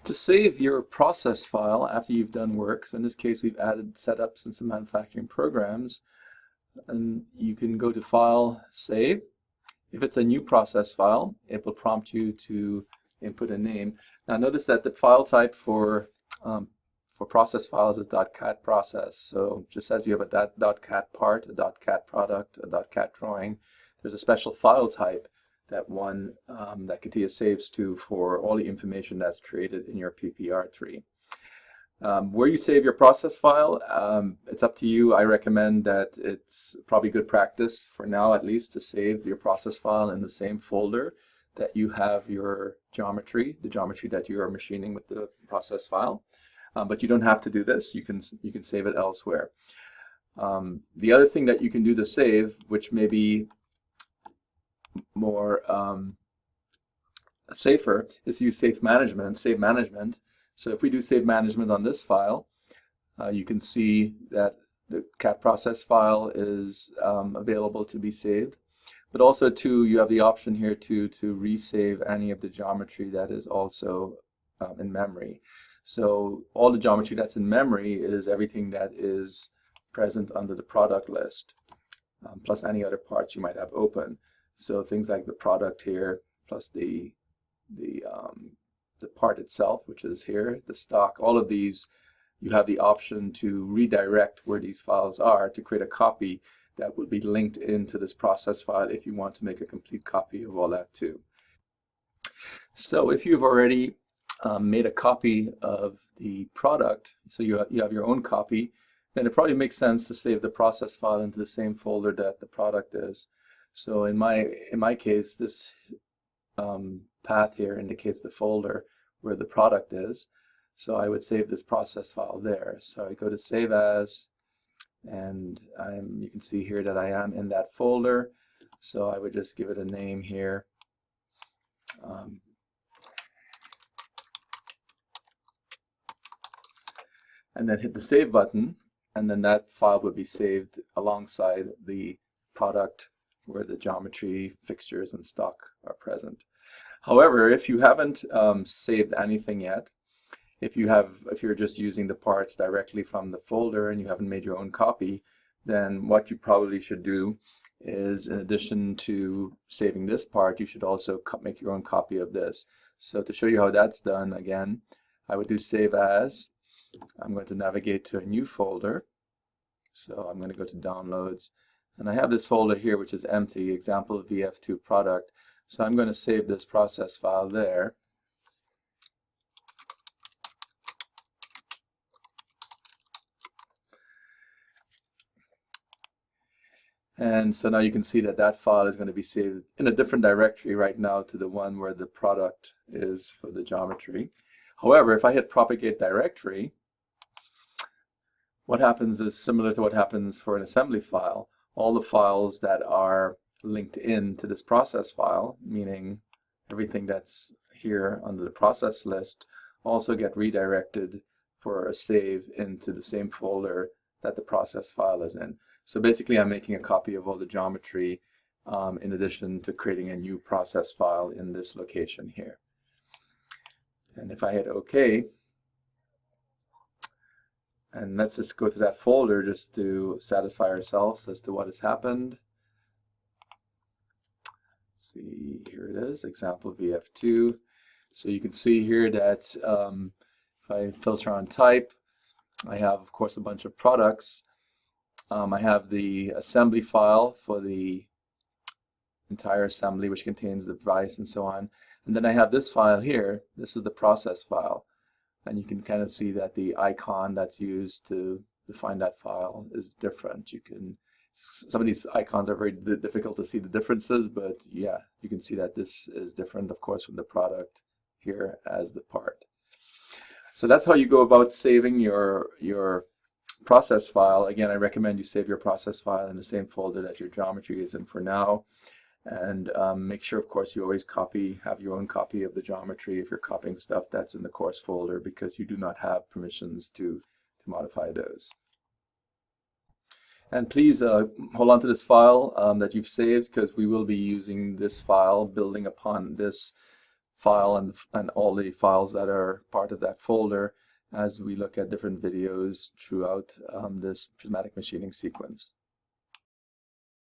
To save your process file after you've done work, so in this case we've added setups and some manufacturing programs, and you can go to File, Save. If it's a new process file, it will prompt you to input a name. Now notice that the file type for process files is .cat process. So just as you have a .cat part, a .cat product, a .cat drawing, there's a special file type that that CATIA saves to for all the information that's created in your PPR tree. Where you save your process file, it's up to you. I recommend that it's probably good practice, for now at least, to save your process file in the same folder that you have your geometry, the geometry that you are machining with the process file. But you don't have to do this. You can save it elsewhere. The other thing that you can do to save, which may be more safer, is to use save management. So if we do save management on this file, you can see that the cat process file is available to be saved. But also too, you have the option here to resave any of the geometry that is also in memory. So all the geometry that's in memory is everything that is present under the product list, plus any other parts you might have open. So things like the product here, plus the part itself, which is here, the stock, all of these, you have the option to redirect where these files are to create a copy that would be linked into this process file if you want to make a complete copy of all that too. So if you've already made a copy of the product, so you have your own copy, then it probably makes sense to save the process file into the same folder that the product is. So in my case, this path here indicates the folder where the product is. So I would save this process file there. So I go to Save As, and you can see here that I am in that folder. So I would just give it a name here. And then hit the Save button, and then that file would be saved alongside the product where the geometry, fixtures, and stock are present. However, if you haven't saved anything yet, if you're just using the parts directly from the folder and you haven't made your own copy, then what you probably should do is, in addition to saving this part, you should also make your own copy of this. So to show you how that's done, again, I would do Save As. I'm going to navigate to a new folder. So I'm going to go to Downloads, and I have this folder here which is empty, example VF2 product. So I'm going to save this process file there. And so now you can see that that file is going to be saved in a different directory right now to the one where the product is for the geometry. However, if I hit Propagate Directory, what happens is similar to what happens for an assembly file. All the files that are linked in to this process file, meaning everything that's here under the process list, also get redirected for a save into the same folder that the process file is in. So basically I'm making a copy of all the geometry in addition to creating a new process file in this location here. And if I hit OK, and let's just go to that folder just to satisfy ourselves as to what has happened. Let's see, here it is, example VF2. So you can see here that if I filter on type, I have, of course, a bunch of products. I have the assembly file for the entire assembly, which contains the device and so on. And then I have this file here. This is the process file. And you can kind of see that the icon that's used to define that file is different. Some of these icons are very difficult to see the differences, but yeah, you can see that this is different, of course, from the product here as the part. So that's how you go about saving your process file. Again, I recommend you save your process file in the same folder that your geometry is in for now. And make sure, of course, you always have your own copy of the geometry if you're copying stuff that's in the course folder, because you do not have permissions to modify those. And please hold on to this file that you've saved, because we will be using this file, building upon this file and all the files that are part of that folder as we look at different videos throughout this prismatic machining sequence.